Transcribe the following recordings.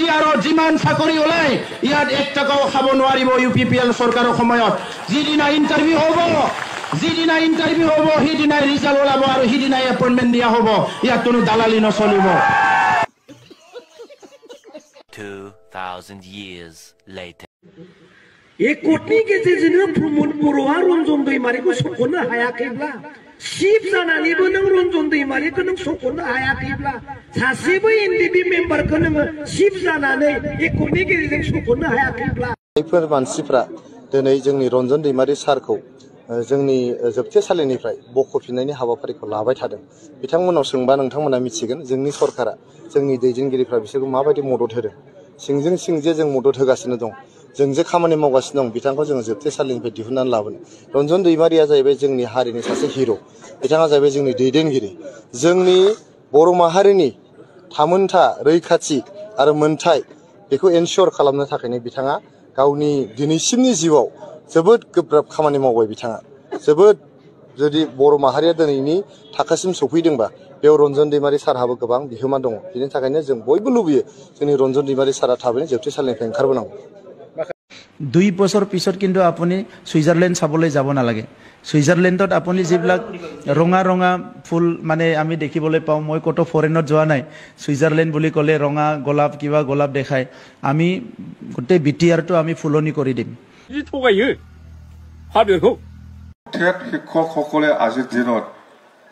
বিটিআৰৰ যিমান চাকৰি ওলাই ইয়াত 1 টকাও খাব নোৱাৰিব UPPL চৰকাৰৰ সময়ত যিদিনা ইণ্টাৰভিউ হ'ব সিদিনাই ৰিজাল্ট ওলাব আৰু সিদিনাই এপইণ্টমেণ্ট দিয়া হ'ব ইয়াত কোনো দালালি নচলিব 2000 years later एक कोटनि गेजेरजोंनो प्रमद बर'आ रन्जन दैमारिखौ सख'नो हायाखैब्ला सिफ जानानैबो नों रन्जन दैमारिखौ नों सख'नो हायाखैब्ला सासेबो एनडिबि मेम्बारखौ नोङो सिफ जानानै एक कोटनि गेजेरजों सख'नो हायाखैब्ला बेफोर मानसिफ्रा दिनै जोंनि रन्जन दैमारि सारखौ जोंनि जोबथेसालिनिफ्राय बख'फिननायनि हाबाफारिखौ लाबाय थादों बिथांमोनाव सोंबा नोंथांमोना मिथिगोन जोंनि सरकारा जोंनि दैदेनगिरिफ्रा बिसोरखौ माबायदि मदद होदों सिंजों सिं जे जों मदद होगासिनो दं जों जे खामानि मावगासिनो दं बिथांखौ जों जोबथेसालिनिफ्राय दिहुननानै लाबोनो रन्जन दैमारिया जाहैबाय जोंनि हारिनि सासे हिर' बिथाङा जाहैबाय जोंनि दैदेनगिरि जोंनि बर' माहारिनि थामोनथा रैखाथि आरो मोनथाय बेखौ एनश्योर खालामनो थाखायनो बिथाङा गावनि दिनैसिमनि जिउआव जोबोद गोब्राब खामानि मावबाय बिथाङा जोबोद जुदि बर' माहारिया दिनैनि थाखोसिम सफैदोंबा बेयाव रन्जन दैमारि सारहाबो गोबां बिहोमा दङ बेनि थाखायनो जों बयबो लुबैयो जोंनि रन्जन दैमारि सारा थाबैनो जोबथेसालिनिफ्राय ओंखारबोनांगौ 2 বছৰ পিছত কিন্তু আপুনি সুইজাৰলেণ্ড চাবলৈ যাব নালাগে সুইজাৰলেণ্ডত আপুনি যিবিলাক ৰঙা ৰঙা ফুল মানে আমি দেখিবলৈ পাওঁ মই কত ফৰেনত যোৱা নাই সুইজাৰলেণ্ড বুলি ক'লে ৰঙা গোলাপ কিবা গোলাপ দেখায় আমি গোটেই বিটিআৰটো আমি ফুলনি কৰি দিম টেট শিক্ষকসকলে আজিৰ দিনত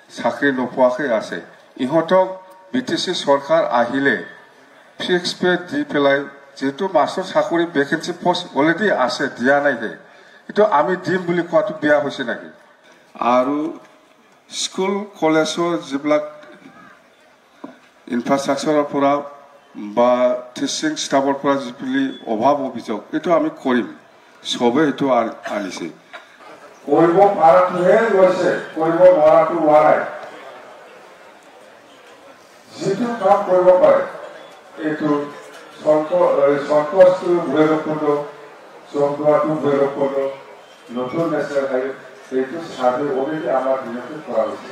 চাকৰি নোপোৱাকৈ আছে ইহঁতক বিটিচি চৰকাৰ আহিলে ফিক্স পে দি পেলাই যেহেতু মাষ্টৰ চাকৰি ভেকেঞ্চি পোষ্ট অলৰেডি আছে দিয়া নাইহে কিন্তু আমি দিম বুলি কোৱাটো বেয়া হৈছে নেকি আৰু স্কুল কলেজৰ যিবিলাক ইনফ্ৰাষ্ট্ৰাকচাৰৰ পৰা বা টিচিং ষ্টাফৰ পৰা যিবিলাক অভাৱ অভিযোগ এইটো আমি কৰিম চবে এইটো আনিছে কৰিব পৰাটোহে লৈছে কৰিব নোৱাৰাটো নোৱাৰাই যিটো কাম কৰিব পাৰে এইটো সন্তোষ ভৈৰৱকুণ্ড চন্দ্ৰাটো ভৈৰৱকুণ্ড নতুন নেশ্যনেল হাইৱে এইটো সাৰ্ভে অলৰেডি আমাৰ দিনতে কৰা হৈছে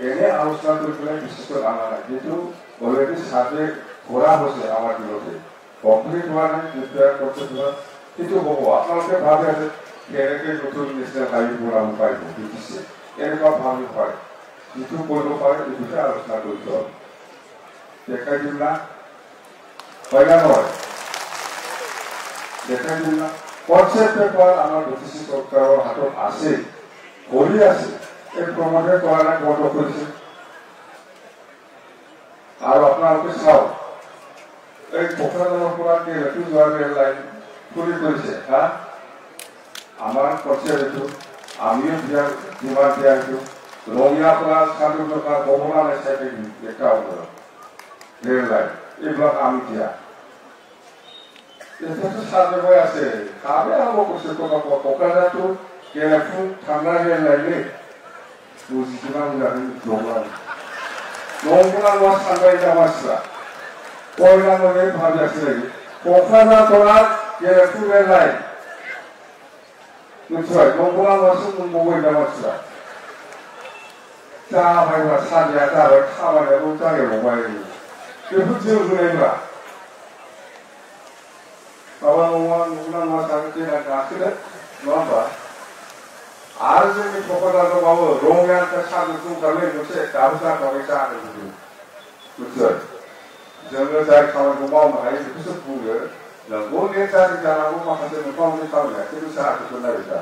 এনে আলোচনা কৰি পেলাই বিশিষ্ট অনা নাই যিটো অলৰেডি সাৰ্ভে কৰা হৈছে আমাৰ দিনতে কমপ্লিট হোৱা নাই প্ৰিপেয়াৰ কৰিছে কিন্তু হ'ব আপোনালোকে ভাবে আছে কেনেকৈ নতুন নেশ্যনেল হাইৱে বনাব পাৰিব বিটিচি এনেকুৱা ভাবিব পাৰে যিটো কৰিব পাৰে এই বিষয়ে আলোচনা কৰিছে দেখাই দিম না হয় না নহয় দেখাই দিম না কনচেপ্ট পেপাৰ আমাৰ বিটিচি চৰকাৰৰ হাতত আছে কৰি আছে এই প্ৰমোটে কৰা নাই বন্ধ কৰিছে আৰু আপোনালোকে চাওক এই কোকৰাঝাৰৰ পৰা কেৰেলাটো যোৱা ৰেল লাইন খুলি কৰিছে হা আমাৰ কনচেপ্ট এইটো আমিও যিমান দিয়া এইটো ৰঙিয়াৰ পৰা চান্দু টকা বমনা নাচাই এটা ৰেল লাইন এইবিলাক আমি দিয়া এতিয়াতো চাৰ্ভে হৈ আছে কামে আৰম্ভ কৰিছে কোকৰাঝাৰটো কেৰেলাটো ঠাণ্ডা ৰেল লাইনে যিমান নংগুলা লোৱা চান্দাই যামাইছিলা কয়লা নদী ভাবি আছিলে কোকৰাঝাৰ পৰা কেৰেলাটো ৰেল লাইন নিশ্চয় নংগুলা লোৱাছো মুম্বাই যামাইছিলা जाबायबा सानैया जाबाय खामानियाबो जागायबावबाय बेफोर जेबो होनायब्ला माबा नङा सानो देना गाखोनो नङा होमबा आरो जोंनि क'क्राझाराव माबो रङियानिफ्राय सानदुं दुंगालै मोनसे दाबो जाथ'वाखै जानो मिथिबाय जोङो जाय खामानिखौ मावनो हायो बेखौसो बुङो नंगौ नेचारि जानांगौ माखासे मोनफा मोननै खामानिया खिन्थु जाहाथे नायबाय था